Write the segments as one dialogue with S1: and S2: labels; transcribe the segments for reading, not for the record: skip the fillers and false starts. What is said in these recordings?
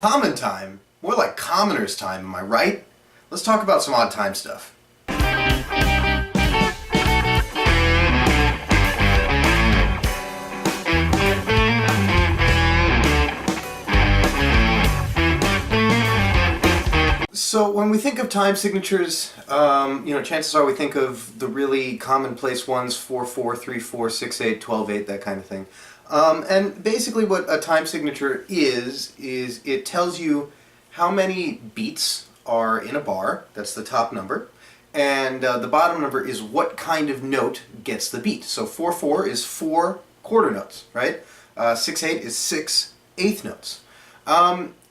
S1: Common time? More like commoner's time, am I right? Let's talk about some odd time stuff. So when we think of time signatures, chances are we think of the really commonplace ones, 4/4, 3/4, 6/8, 12/8, that kind of thing. And basically what a time signature is it tells you how many beats are in a bar, that's the top number, and the bottom number is what kind of note gets the beat. So 4/4 is 4 quarter notes, right? 6/8 is 6 eighth notes.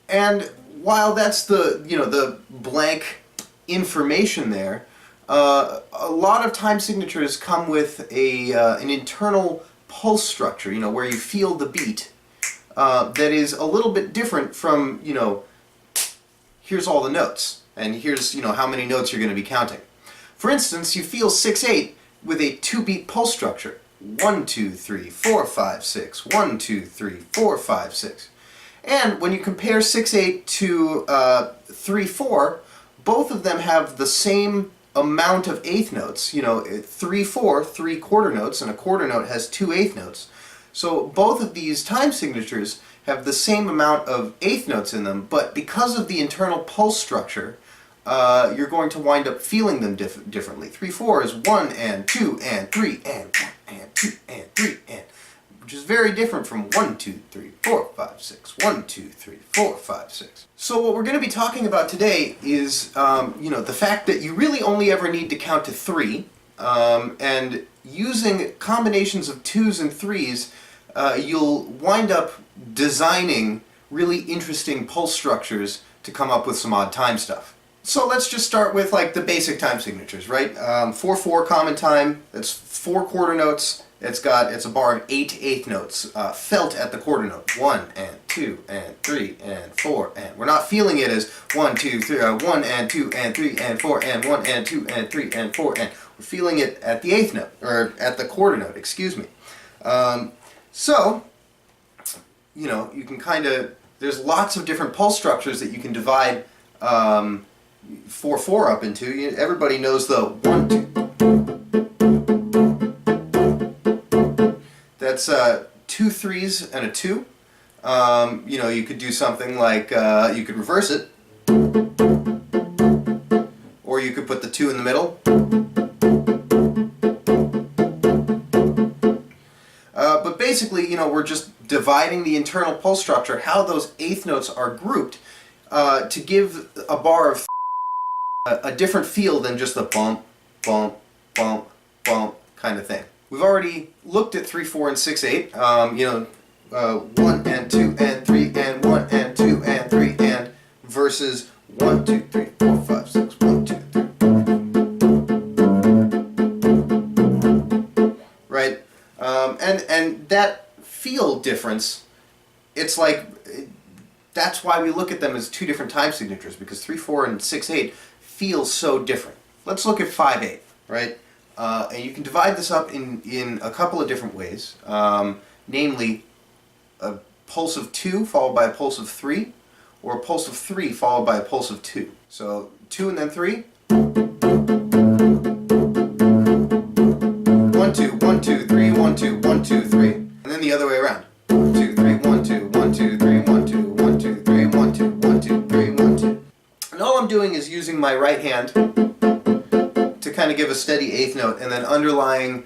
S1: And while that's the blank information there, a lot of time signatures come with an internal pulse structure, where you feel the beat, that is a little bit different from, here's all the notes, and here's, how many notes you're going to be counting. For instance, you feel 6/8 with a 2-beat pulse structure. 1, 2, 3, 4, 5, 6. 1, 2, 3, 4, 5, 6. And when you compare 6/8 to 3/4, both of them have the same amount of eighth notes. 3/4, 3 quarter notes, and a quarter note has 2 eighth notes. So both of these time signatures have the same amount of eighth notes in them, but because of the internal pulse structure, you're going to wind up feeling them differently. 3/4 is 1 and 2 and 3 and 1 and 2 and 3 and, which is very different from 1, 2, 3, 4, 5, 6. 1, 2, 3, 4, 5, 6. So what we're going to be talking about today is, the fact that you really only ever need to count to 3, and using combinations of 2s and 3s, you'll wind up designing really interesting pulse structures to come up with some odd time stuff. So let's just start with the basic time signatures, right? 4/4 common time, that's 4 quarter notes. It's a bar of 8 eighth notes, felt at the quarter note. 1 and 2 and 3 and 4 and. We're not feeling it as 1, 2, 3, 1 and 2 and 3 and 4 and 1 and 2 and 3 and 4 and. We're feeling it at the eighth note, or at the quarter note, excuse me. You can there's lots of different pulse structures that you can divide 4/4 up into. Everybody knows the 1, 2. That's 2 3s and a 2. You could do something like, you could reverse it, or you could put the 2 in the middle. But basically, we're just dividing the internal pulse structure, how those eighth notes are grouped, to give a bar of a different feel than just the bump, bump, bump, bump kind of thing. We've already looked at 3/4 and 6/8. 1 and 2 and 3 and 1 and 2 and 3 and versus 1, 2, 3, 4, 5, 6. 1, 2, 3. Right, and that feel difference, it's that's why we look at them as 2 different time signatures, because 3/4 and 6/8 feel so different. Let's look at 5/8, right? And you can divide this up in a couple of different ways, namely a pulse of 2 followed by a pulse of 3, or a pulse of 3 followed by a pulse of 2. So 2 and then 3. 1, 2, 1, 2, 3, 1, 2, 1, 2, 3. And then the other way around. 1, 2, 3, 1, 2, 1, 2, 3, 1, 2, 1, 2, 3, 1, 2, 1, 2, 3, 1, 2. And all I'm doing is using my right hand to kind of give a steady eighth note, and then underlying,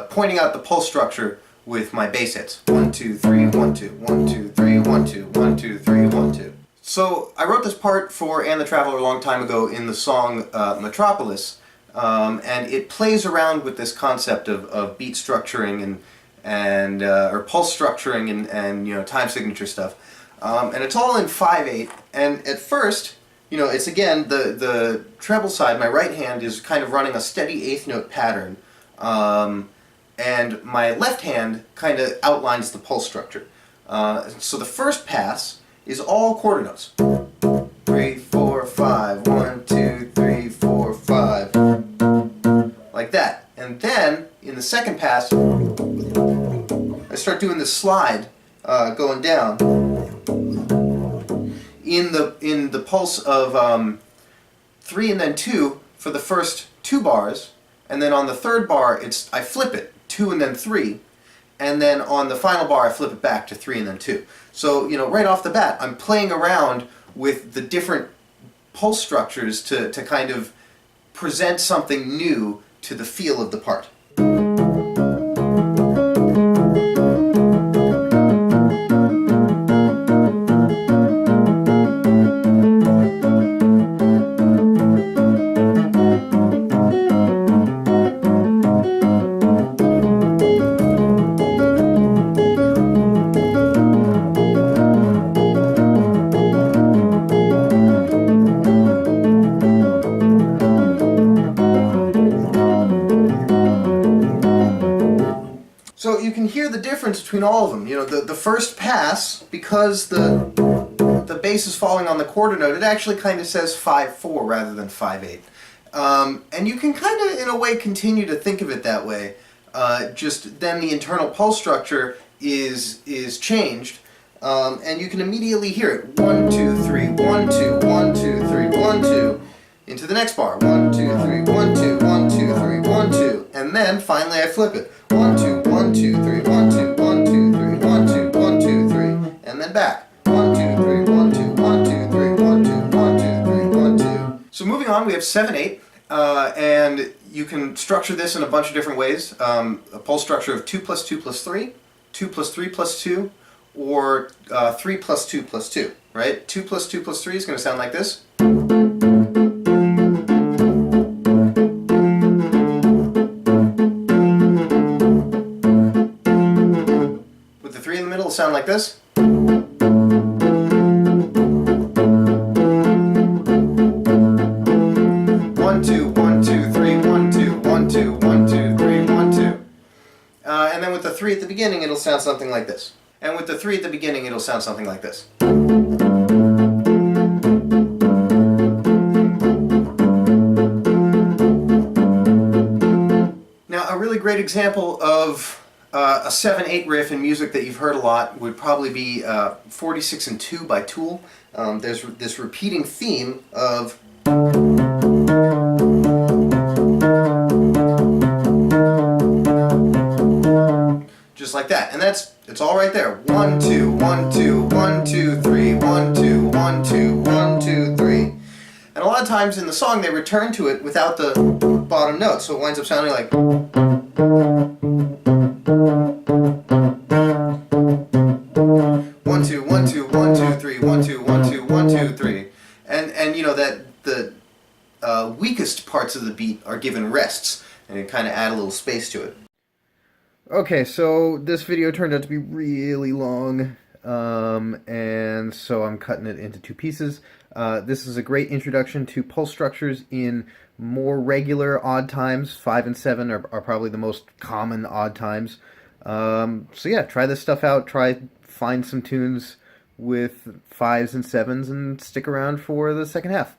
S1: pointing out the pulse structure with my bass hits. 1, 2, 3, 1, 2, 1, 2, 3, 1, 2, 1, 2, 3, 1, 2. So I wrote this part for Anne the Traveler a long time ago in the song Metropolis, and it plays around with this concept of beat structuring or pulse structuring and time signature stuff, and it's all in 5/8. And at first, it's again the treble side. My right hand is kind of running a steady eighth note pattern, and my left hand kind of outlines the pulse structure. So the first pass is all quarter notes. 3, 4, 5. 1, 2, 3, 4, 5. Like that. And then in the second pass, I start doing this slide going down. in the pulse of 3 and then 2 for the first 2 bars, and then on the third bar I flip it, 2 and then 3, and then on the final bar I flip it back to 3 and then 2. So, you know, right off the bat I'm playing around with the different pulse structures to kind of present something new to the feel of the part. So you can hear the difference between all of them. You know, the first pass, because the bass is falling on the quarter note, it actually kind of says 5/4 rather than 5/8. And you can kind of, in a way, continue to think of it that way. Just then the internal pulse structure is changed, and you can immediately hear it. 1, 2, 3, 1, 2, 1, 2, 3, 1, 2. Into the next bar. 1, 2, 3, 1, 2, 1, 2, 3, 1, 2. And then finally I flip it. 1, 2, 1, 2, 3, 1, 2, 1, 2, 3, 1, 2, 1, 2, 3. And then back. 1, 2, 3, 1, 2, 1, 2, 3, 1, 2, 1, 2, 3, 1, 2. So moving on, we have 7/8, and you can structure this in a bunch of different ways. A pulse structure of 2 plus 2 plus 3, 2 plus 3 plus 2, or 3 plus 2 plus 2, right? 2 plus 2 plus 3 is going to sound like this. It'll sound like this. 1, 2, 1, 2, 3, 1, 2, 1, 2, 1, 2, 3, 1, 2. And then with the 3 at the beginning, it'll sound something like this. And with the 3 at the beginning, it'll sound something like this. Now, a really great example of a 7/8 riff in music that you've heard a lot would probably be 46 and 2 by Tool. There's this repeating theme of just like that, and it's all right there. 1, 2, 1, 2, 1, 2, 3, 1, 2, 1, 2, 1, 2, 3. And a lot of times in the song they return to it without the bottom note, so it winds up sounding like 1, 2, 1, 2, 1, 2, 3, 1, 2, 1, 2, 1, 2, 3. And you know that the weakest parts of the beat are given rests, and you kind of add a little space to it. Okay, so this video turned out to be really long, and so I'm cutting it into 2 pieces. This is a great introduction to pulse structures in more regular odd times. 5 and 7 are probably the most common odd times. So yeah, try this stuff out. Find some tunes with 5s and 7s, and stick around for the second half.